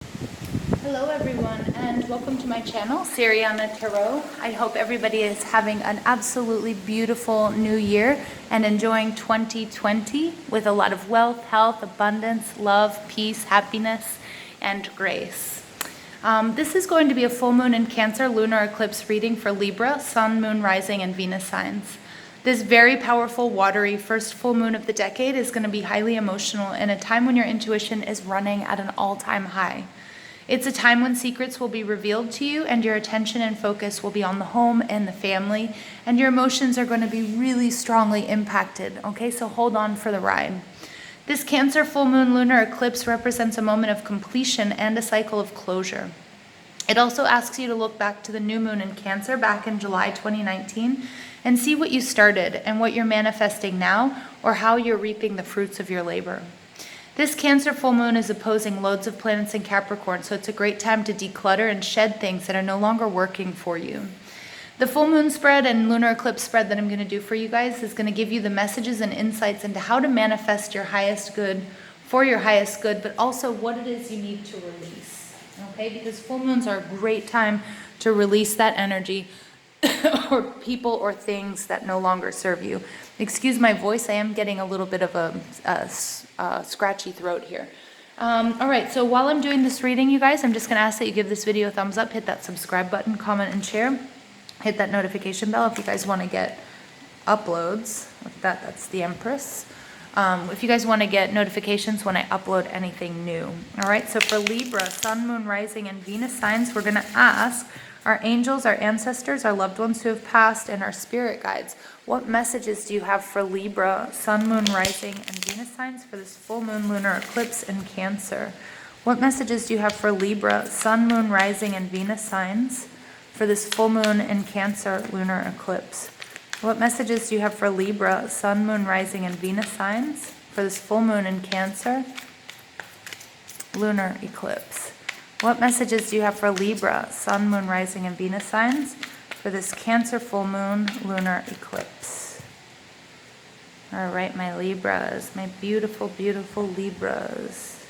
Hello everyone and welcome to my channel, Siriana Tarot. I hope everybody is having an absolutely beautiful new year and enjoying 2020 with a lot of wealth, health, abundance, love, peace, happiness, and grace. This is going to be a full moon in Cancer lunar eclipse reading for Libra, Sun, Moon, Rising, and Venus signs. This very powerful, watery first full moon of the decade is going to be highly emotional in a time when your intuition is running at an all-time high. It's a time when secrets will be revealed to you and your attention and focus will be on the home and the family, and your emotions are going to be really strongly impacted, okay? So hold on for the ride. This Cancer full moon lunar eclipse represents a moment of completion and a cycle of closure. It also asks you to look back to the new moon in Cancer back in July 2019 and see what you started and what you're manifesting now, or how you're reaping the fruits of your labor. This Cancer full moon is opposing loads of planets in Capricorn, so it's a great time to declutter and shed things that are no longer working for you. The full moon spread and lunar eclipse spread that I'm going to do for you guys is going to give you the messages and insights into how to manifest your highest good for your highest good, but also what it is you need to release. Okay, because full moons are a great time to release that energy or people or things that no longer serve you. Excuse my voice, I am getting a little bit of a scratchy throat here. All right, so while I'm doing this reading, you guys, I'm just going to ask that you give this video a thumbs up, hit that subscribe button, comment, and share. Hit that notification bell if you guys want to get uploads. Look at that, that's the Empress. If you guys want to get notifications when I upload anything new. All right, so for Libra, Sun, Moon, Rising, and Venus signs, we're going to ask our angels, our ancestors, our loved ones who have passed, and our spirit guides, what messages do you have for Libra, Sun, Moon, Rising, and Venus signs for this full moon lunar eclipse in Cancer? What messages do you have for Libra, Sun, Moon, Rising, and Venus signs for this full moon in Cancer lunar eclipse? What messages do you have for Libra, Sun, Moon, Rising, and Venus signs for this full moon in Cancer lunar eclipse? What messages do you have for Libra, Sun, Moon, Rising, and Venus signs for this Cancer full moon lunar eclipse? All right, my Libras, my beautiful, beautiful Libras.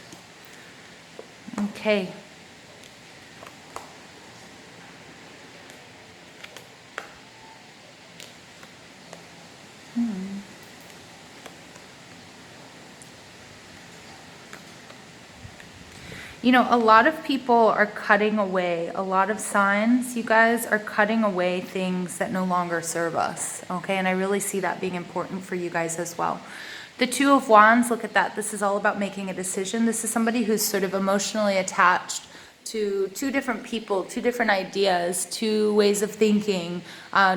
Okay. You know, a lot of people are cutting away, a lot of signs, you guys, are cutting away things that no longer serve us, okay? And I really see that being important for you guys as well. The Two of Wands, look at that. This is all about making a decision. This is somebody who's sort of emotionally attached to two different people, two different ideas, two ways of thinking,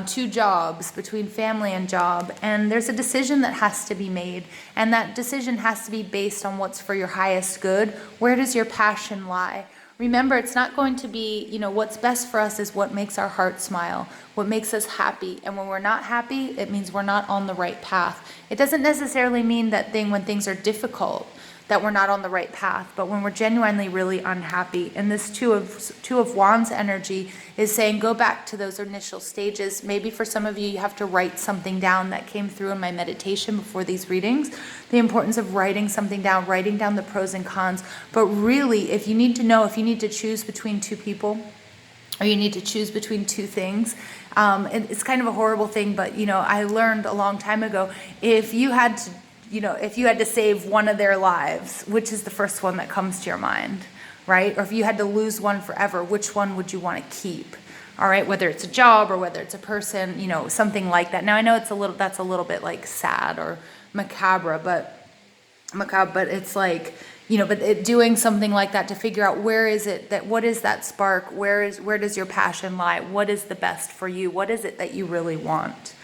two jobs, between family and job. And there's a decision that has to be made. And that decision has to be based on what's for your highest good. Where does your passion lie? Remember, it's not going to be, you know, what's best for us is what makes our heart smile, what makes us happy. And when we're not happy, it means we're not on the right path. It doesn't necessarily mean that when things are difficult, that we're not on the right path, but when we're genuinely really unhappy. And this two of Wands energy is saying, go back to those initial stages. Maybe for some of you, you have to write something down. That came through in my meditation before these readings. The importance of writing something down, writing down the pros and cons. But really, if you need to know, if you need to choose between two people, or you need to choose between two things, it's kind of a horrible thing, but you know, I learned a long time ago, if you had to save one of their lives, which is the first one that comes to your mind, right? Or if you had to lose one forever, which one would you want to keep? All right, whether it's a job or whether it's a person, you know, something like that. Now I know that's a little bit like sad or macabre, but it's like, you know, doing something like that to figure out what is that spark? Where does your passion lie? What is the best for you? What is it that you really want?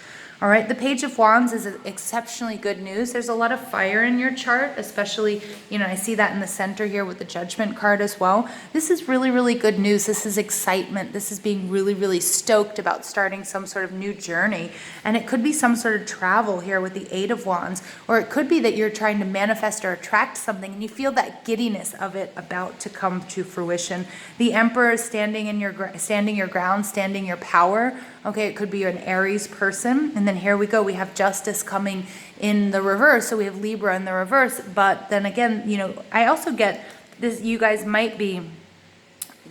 All right, the Page of Wands is exceptionally good news. There's a lot of fire in your chart, especially, you know, I see that in the center here with the Judgment card as well. This is really, really good news. This is excitement. This is being really, really stoked about starting some sort of new journey. And it could be some sort of travel here with the Eight of Wands, or it could be that you're trying to manifest or attract something and you feel that giddiness of it about to come to fruition. The Emperor is standing your ground, standing your power. Okay, it could be an Aries person. And then here we go. We have Justice coming in the reverse. So we have Libra in the reverse. But then again, you know, I also get you guys might be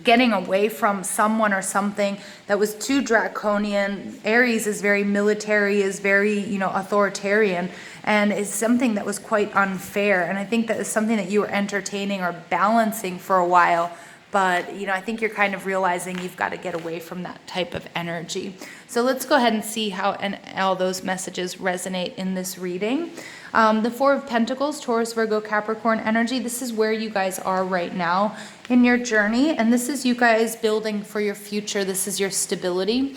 getting away from someone or something that was too draconian. Aries is very military, is very, you know, authoritarian, and is something that was quite unfair. And I think that is something that you were entertaining or balancing for a while. But, you know, I think you're kind of realizing you've got to get away from that type of energy. So let's go ahead and see how all those messages resonate in this reading. The Four of Pentacles, Taurus, Virgo, Capricorn energy. This is where you guys are right now in your journey. And this is you guys building for your future. This is your stability.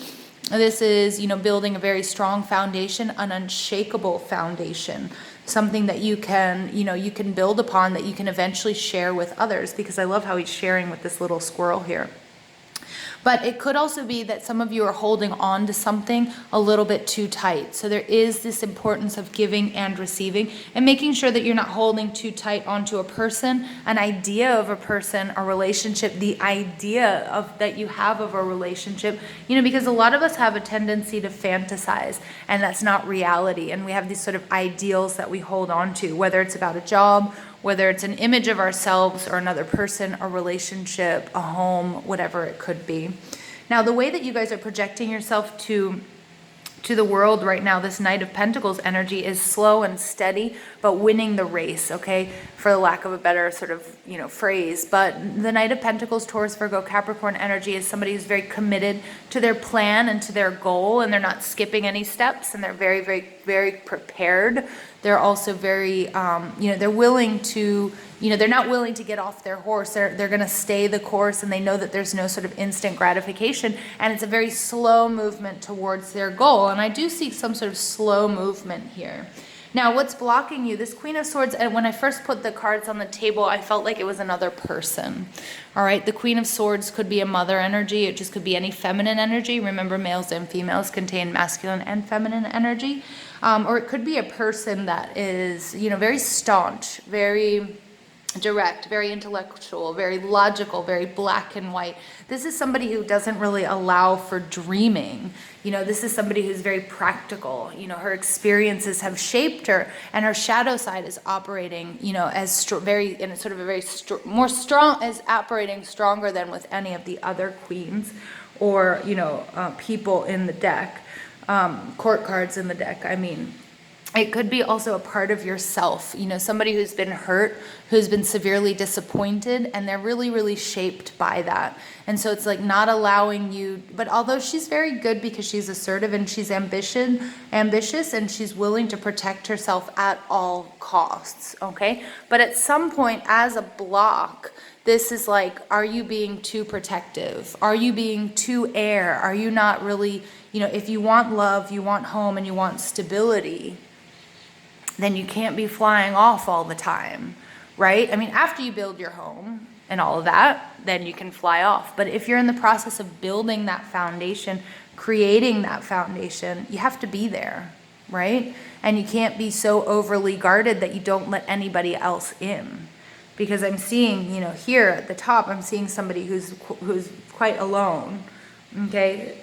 This is, you know, building a very strong foundation, an unshakable foundation. Something that you can, you know, you can build upon, that you can eventually share with others, because I love how he's sharing with this little squirrel here. But it could also be that some of you are holding on to something a little bit too tight. So there is this importance of giving and receiving, and making sure that you're not holding too tight onto a person, an idea of a person, a relationship, the idea of that you have of a relationship, you know, because a lot of us have a tendency to fantasize, and that's not reality. And we have these sort of ideals that we hold on to, whether it's about a job, whether it's an image of ourselves or another person, a relationship, a home, whatever it could be. Now, the way that you guys are projecting yourself to the world right now, this Knight of Pentacles energy, is slow and steady, but winning the race, okay, for the lack of a better sort of, you know, phrase. But the Knight of Pentacles, Taurus, Virgo, Capricorn energy is somebody who's very committed to their plan and to their goal, and they're not skipping any steps, and they're very, very, very prepared. They're also very, you know, they're willing to, you know, they're not willing to get off their horse. They're going to stay the course, and they know that there's no sort of instant gratification, and it's a very slow movement towards their goal. And I do see some sort of slow movement here. Now, what's blocking you? This Queen of Swords, and when I first put the cards on the table, I felt like it was another person. All right, the Queen of Swords could be a mother energy. It just could be any feminine energy. Remember, males and females contain masculine and feminine energy. Or it could be a person that is, you know, very staunch, very direct, very intellectual, very logical, very black and white. This is somebody who doesn't really allow for dreaming. You know, this is somebody who's very practical. You know, her experiences have shaped her, and her shadow side is operating, you know, as very, in sort of a very more strong, is operating stronger than with any of the other queens or, you know, people in the deck, court cards in the deck, I mean. It could be also a part of yourself, you know, somebody who's been hurt, who's been severely disappointed, and they're really, really shaped by that. And so it's like not allowing you, but although she's very good because she's assertive and she's ambitious, and she's willing to protect herself at all costs, okay? But at some point, as a block, this is like, are you being too protective? Are you being too air? Are you not really, you know, if you want love, you want home, and you want stability, then you can't be flying off all the time, right? I mean, after you build your home and all of that, then you can fly off. But if you're in the process of building that foundation, creating that foundation, you have to be there, right? And you can't be so overly guarded that you don't let anybody else in. Because I'm seeing, you know, here at the top, I'm seeing somebody who's quite alone, okay?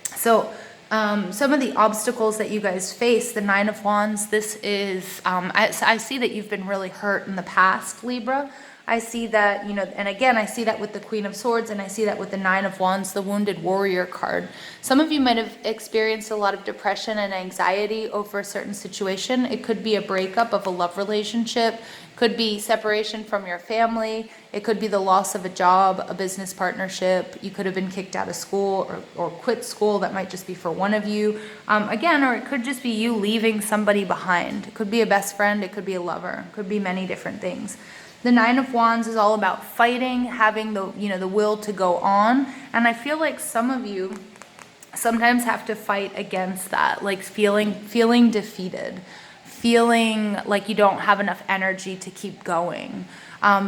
So some of the obstacles that you guys face, the Nine of Wands, this is, I see that you've been really hurt in the past, Libra. I see that, you know, and again, I see that with the Queen of Swords, and I see that with the Nine of Wands, the Wounded Warrior card. Some of you might have experienced a lot of depression and anxiety over a certain situation. It could be a breakup of a love relationship, could be separation from your family. It could be the loss of a job, a business partnership. You could have been kicked out of school or quit school. That might just be for one of you. Again, or it could just be you leaving somebody behind. It could be a best friend. It could be a lover. It could be many different things. The Nine of Wands is all about fighting, having the, you know, the will to go on. And I feel like some of you sometimes have to fight against that, like feeling defeated, feeling like you don't have enough energy to keep going,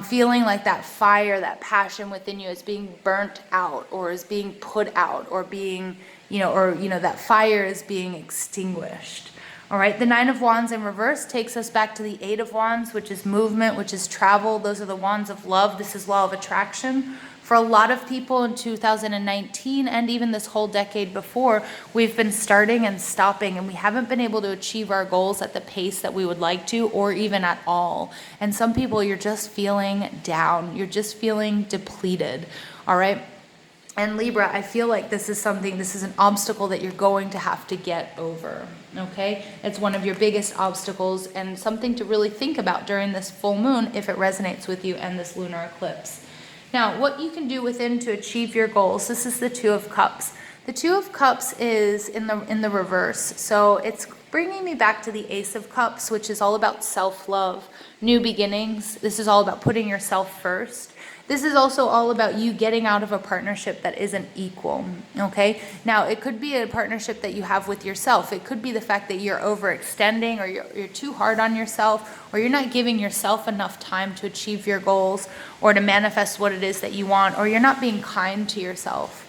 feeling like that fire, that passion within you is being burnt out, or is being put out, or being, you know, or, you know, that fire is being extinguished. All right, the Nine of Wands in reverse takes us back to the Eight of Wands, which is movement, which is travel. Those are the wands of love. This is law of attraction. For a lot of people in 2019 and even this whole decade before, we've been starting and stopping, and we haven't been able to achieve our goals at the pace that we would like to, or even at all. And some people, you're just feeling down. You're just feeling depleted. All right. And Libra, I feel like this is an obstacle that you're going to have to get over, okay? It's one of your biggest obstacles and something to really think about during this full moon if it resonates with you and this lunar eclipse. Now, what you can do within to achieve your goals, this is the Two of Cups. The Two of Cups is in the reverse, so it's bringing me back to the Ace of Cups, which is all about self-love, new beginnings. This is all about putting yourself first. This is also all about you getting out of a partnership that isn't equal, okay? Now, it could be a partnership that you have with yourself. It could be the fact that you're overextending, or you're too hard on yourself, or you're not giving yourself enough time to achieve your goals or to manifest what it is that you want, or you're not being kind to yourself.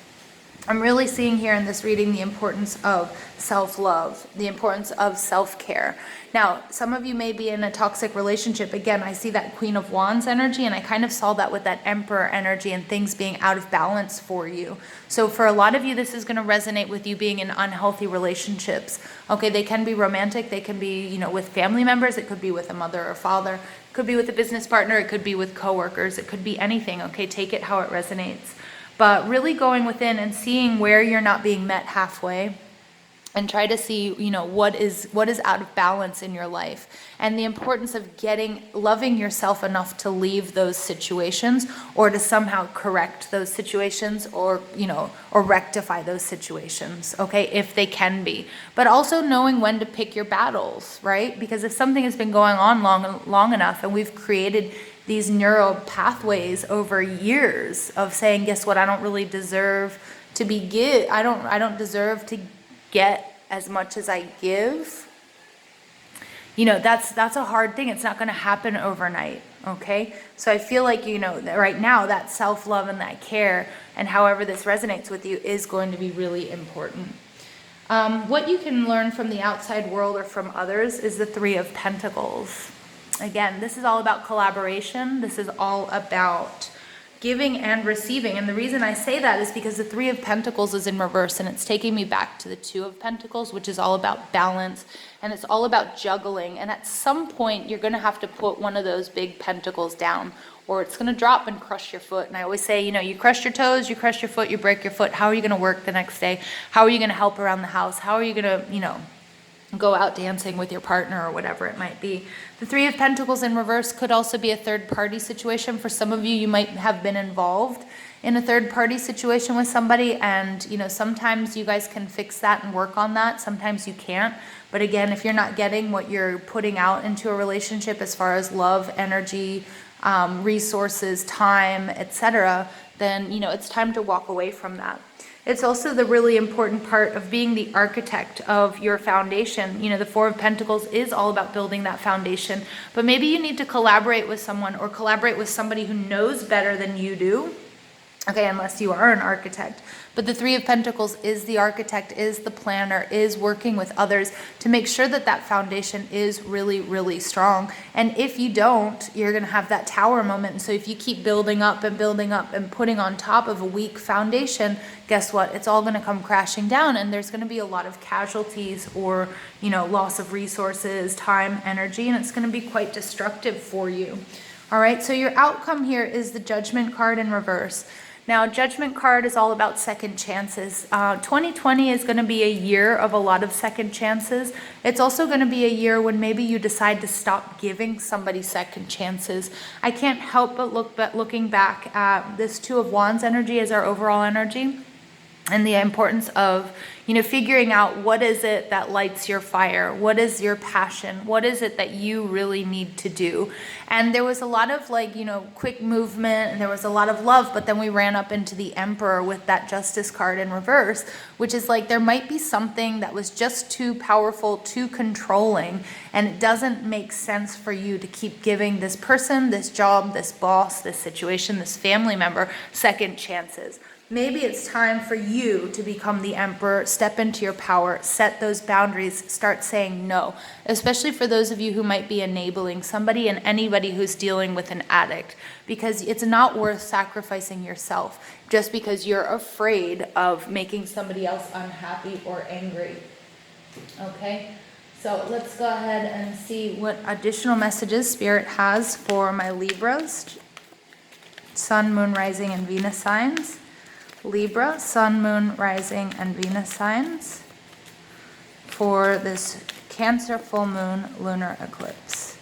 I'm really seeing here in this reading the importance of self-love, the importance of self-care. Now, some of you may be in a toxic relationship. Again, I see that Queen of Wands energy, and I kind of saw that with that Emperor energy and things being out of balance for you. So for a lot of you, this is going to resonate with you being in unhealthy relationships. Okay, they can be romantic. They can be, with family members. It could be with a mother or father. It could be with a business partner. It could be with coworkers. It could be anything. Okay, take it how it resonates. But really going within and seeing where you're not being met halfway, and try to see, what is out of balance in your life, and the importance of loving yourself enough to leave those situations, or to somehow correct those situations, or rectify those situations, okay, if they can be. But also knowing when to pick your battles, right? Because if something has been going on long enough, and we've created these neural pathways over years of saying, guess what, I don't really deserve to I don't deserve to get as much as I give. That's a hard thing. It's not going to happen overnight, okay? So I feel like, that right now, that self-love and that care, and however this resonates with you, is going to be really important. What you can learn from the outside world or from others is the Three of Pentacles. Again, this is all about collaboration. This is all about giving and receiving. And the reason I say that is because the Three of Pentacles is in reverse, and it's taking me back to the Two of Pentacles, which is all about balance, and it's all about juggling. And at some point, you're going to have to put one of those big pentacles down, or it's going to drop and crush your foot. And I always say, you crush your toes, you crush your foot, you break your foot. How are you going to work the next day? How are you going to help around the house? How are you going to, go out dancing with your partner, or whatever it might be? The Three of Pentacles in reverse could also be a third-party situation. For some of you, you might have been involved in a third-party situation with somebody, and sometimes you guys can fix that and work on that. Sometimes you can't. But again, if you're not getting what you're putting out into a relationship as far as love, energy, resources, time, etc., then it's time to walk away from that. It's also the really important part of being the architect of your foundation. The Four of Pentacles is all about building that foundation, but maybe you need to collaborate with someone, or collaborate with somebody who knows better than you do. Okay, unless you are an architect. But the Three of Pentacles is the architect, is the planner, is working with others to make sure that that foundation is really, really strong. And if you don't, you're going to have that tower moment. And so if you keep building up and putting on top of a weak foundation, guess what? It's all going to come crashing down, and there's going to be a lot of casualties, or, loss of resources, time, energy, and it's going to be quite destructive for you. All right, so your outcome here is the Judgment card in reverse. Now, Judgment card is all about second chances. 2020 is going to be a year of a lot of second chances. It's also going to be a year when maybe you decide to stop giving somebody second chances. I can't help but looking back at this Two of Wands energy as our overall energy, and the importance of, figuring out what is it that lights your fire? What is your passion? What is it that you really need to do? And there was a lot of quick movement, and there was a lot of love, but then we ran up into the Emperor with that Justice card in reverse, which is there might be something that was just too powerful, too controlling, and it doesn't make sense for you to keep giving this person, this job, this boss, this situation, this family member second chances. Maybe it's time for you to become the emperor, step into your power, set those boundaries, start saying no, especially for those of you who might be enabling somebody and anybody who's dealing with an addict, because it's not worth sacrificing yourself just because you're afraid of making somebody else unhappy or angry. Okay, so let's go ahead and see what additional messages Spirit has for my Libras, Sun, Moon, Rising, and Venus signs. Libra, Sun, Moon, Rising, and Venus signs for this Cancer full moon lunar eclipse.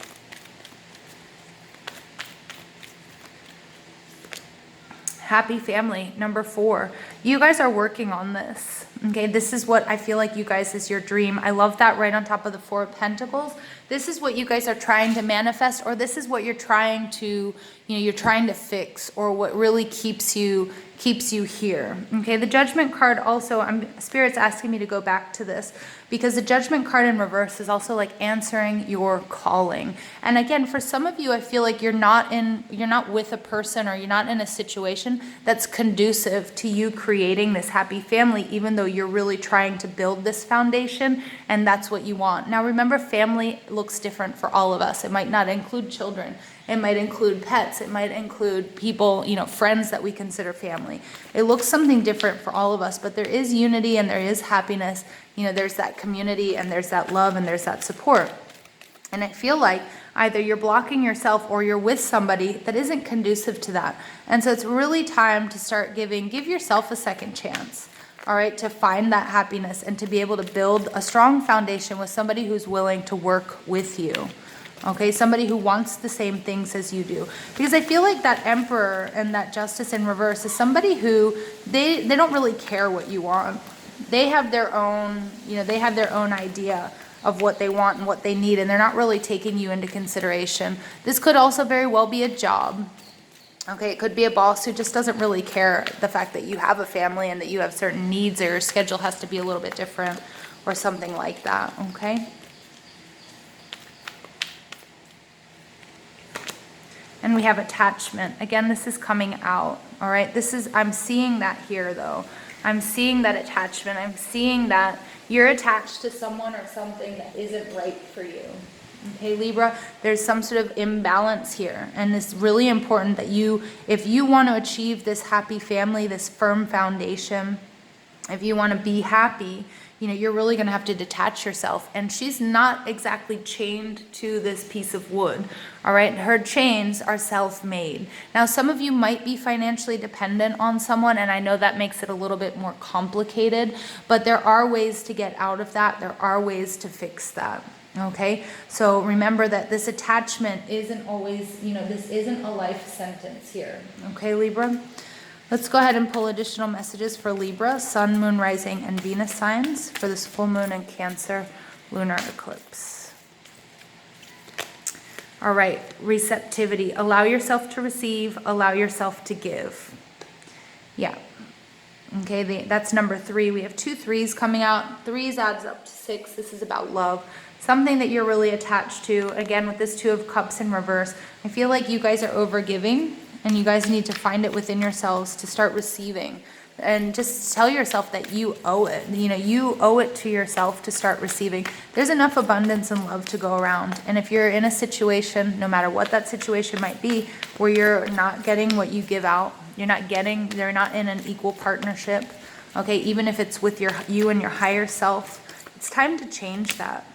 Happy family, number 4. You guys are working on this. Okay, this is what I feel like you guys is your dream. I love that right on top of the 4 of Pentacles. This is what you guys are trying to manifest, or this is what you're trying to, you're trying to fix, or what really keeps you here. Okay, the Judgment card also, Spirit's asking me to go back to this because the Judgment card in reverse is also like answering your calling. And again, for some of you, I feel like you're not with a person, or you're not in a situation that's conducive to you creating this happy family, even though you're really trying to build this foundation and that's what you want. Now remember, family looks different for all of us. It might not include children. It might include pets. It might include people, friends that we consider family. It looks something different for all of us, but there is unity and there is happiness. There's that community and there's that love and there's that support. And I feel like either you're blocking yourself or you're with somebody that isn't conducive to that. And so it's really time to start give yourself a second chance. All right, to find that happiness and to be able to build a strong foundation with somebody who's willing to work with you. Okay, somebody who wants the same things as you do. Because I feel like that Emperor and that Justice in reverse is somebody who they don't really care what you want. They have their own, they have their own idea of what they want and what they need, and they're not really taking you into consideration. This could also very well be a job. Okay, it could be a boss who just doesn't really care the fact that you have a family and that you have certain needs, or your schedule has to be a little bit different or something like that, okay? And we have attachment. Again, this is coming out, all right? I'm seeing that here though. I'm seeing that attachment. I'm seeing that you're attached to someone or something that isn't right for you. Okay, Libra, there's some sort of imbalance here. And it's really important that if you want to achieve this happy family, this firm foundation, if you want to be happy, you're really going to have to detach yourself. And she's not exactly chained to this piece of wood. All right. Her chains are self-made. Now, some of you might be financially dependent on someone, and I know that makes it a little bit more complicated, but there are ways to get out of that. There are ways to fix that. Okay. So remember that this attachment isn't always, this isn't a life sentence here. Okay, Libra? Let's go ahead and pull additional messages for Libra, Sun, Moon, Rising, and Venus signs for this full moon and Cancer lunar eclipse. All right, receptivity. Allow yourself to receive, allow yourself to give. Yeah. Okay, that's number 3. We have 2 3s coming out. 3s adds up to 6. This is about love. Something that you're really attached to. Again, with this 2 of Cups in reverse, I feel like you guys are overgiving. And you guys need to find it within yourselves to start receiving. And just tell yourself that you owe it. You owe it to yourself to start receiving. Not enough abundance and love to go around. And if you're in a situation, no matter what that situation might be, where you're not getting what you give out, they're not in an equal partnership. Okay, even if it's with you and your higher self, it's time to change that.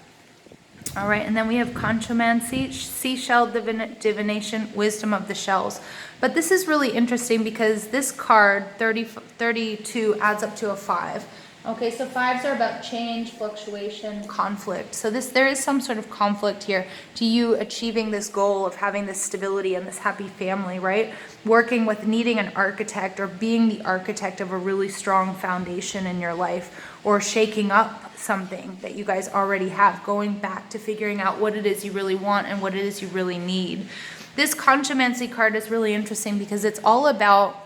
All right, and then we have Conchomancy, Seashell Divination, Wisdom of the Shells. But this is really interesting because this card, 32, adds up to a 5. Okay, so 5s are about change, fluctuation, conflict. So there is some sort of conflict here to you achieving this goal of having this stability and this happy family, right? Working with needing an architect or being the architect of a really strong foundation in your life, or shaking up something that you guys already have, going back to figuring out what it is you really want and what it is you really need. This Conchomancy card is really interesting because it's all about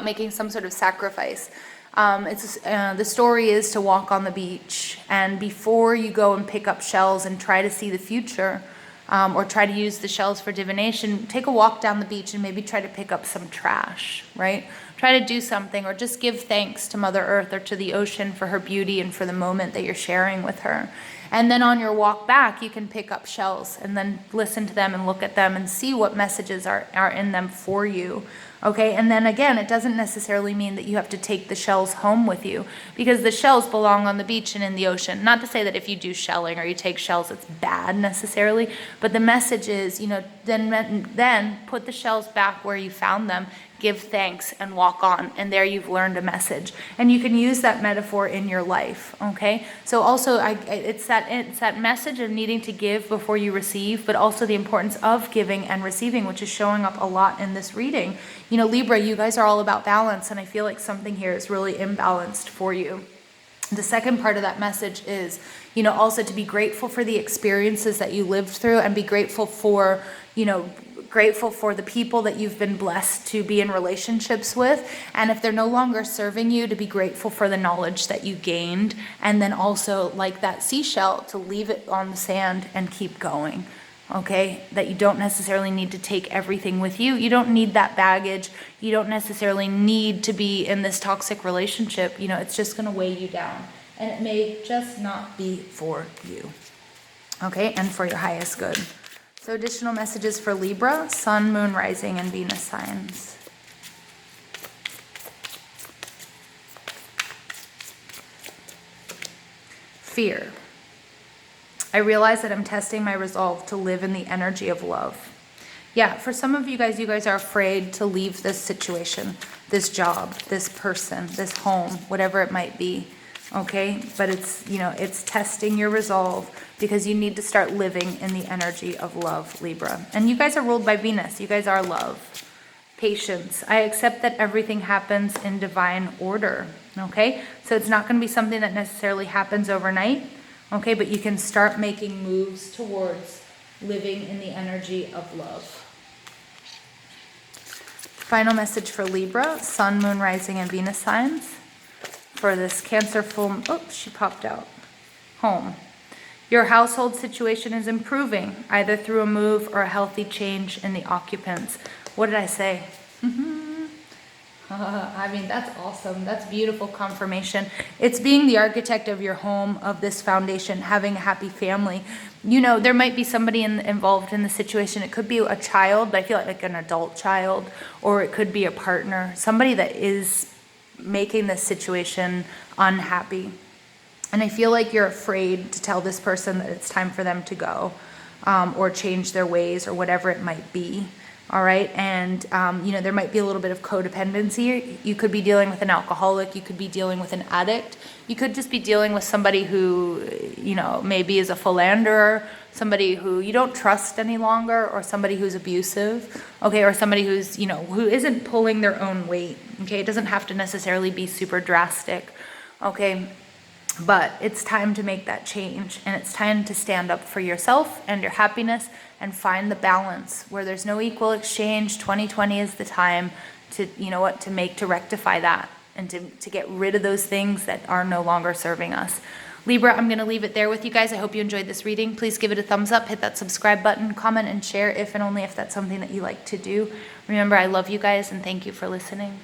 making some sort of sacrifice. The story is to walk on the beach, and before you go and pick up shells and try to see the future, or try to use the shells for divination, take a walk down the beach and maybe try to pick up some trash, right? Try to do something, or just give thanks to Mother Earth or to the ocean for her beauty and for the moment that you're sharing with her. And then on your walk back, you can pick up shells and then listen to them and look at them and see what messages are in them for you. Okay, and then again, it doesn't necessarily mean that you have to take the shells home with you, because the shells belong on the beach and in the ocean. Not to say that if you do shelling or you take shells, it's bad necessarily, but the message is, then put the shells back where you found them, give thanks, and walk on, and there you've learned a message. And you can use that metaphor in your life, okay? So also, it's that message of needing to give before you receive, but also the importance of giving and receiving, which is showing up a lot in this reading. Libra, you guys are all about balance, and I feel like something here is really imbalanced for you. The second part of that message is, also to be grateful for the experiences that you lived through, and be grateful for, grateful for the people that you've been blessed to be in relationships with. And if they're no longer serving you, to be grateful for the knowledge that you gained. And then also, like that seashell, to leave it on the sand and keep going. Okay, that you don't necessarily need to take everything with you. You don't need that baggage. You don't necessarily need to be in this toxic relationship. It's just going to weigh you down. And it may just not be for you. Okay, and for your highest good. So additional messages for Libra, Sun, Moon, Rising, and Venus signs. Fear. I realize that I'm testing my resolve to live in the energy of love. Yeah, for some of you guys are afraid to leave this situation, this job, this person, this home, whatever it might be. Okay, but it's testing your resolve, because you need to start living in the energy of love, Libra. And you guys are ruled by Venus. You guys are love. Patience. I accept that everything happens in divine order. Okay, so it's not going to be something that necessarily happens overnight. Okay, but you can start making moves towards living in the energy of love. Final message for Libra, Sun, Moon, Rising, and Venus signs. For this Cancer full, she popped out. Home. Your household situation is improving, either through a move or a healthy change in the occupants. What did I say? That's awesome. That's beautiful confirmation. It's being the architect of your home, of this foundation, having a happy family. There might be somebody involved in the situation. It could be a child, but I feel like an adult child, or it could be a partner, somebody that is making this situation unhappy. And I feel like you're afraid to tell this person that it's time for them to go, or change their ways, or whatever it might be. All right. And, there might be a little bit of codependency. You could be dealing with an alcoholic. You could be dealing with an addict. You could just be dealing with somebody who, maybe is a philanderer, somebody who you don't trust any longer, or somebody who's abusive. Okay. Or somebody who's, who isn't pulling their own weight. Okay. It doesn't have to necessarily be super drastic. Okay. But it's time to make that change, and it's time to stand up for yourself and your happiness and find the balance where there's no equal exchange. 2020 is the time to, to rectify that, and to get rid of those things that are no longer serving us. Libra, I'm going to leave it there with you guys. I hope you enjoyed this reading. Please give it a thumbs up, hit that subscribe button, comment and share if and only if that's something that you like to do. Remember, I love you guys, and thank you for listening.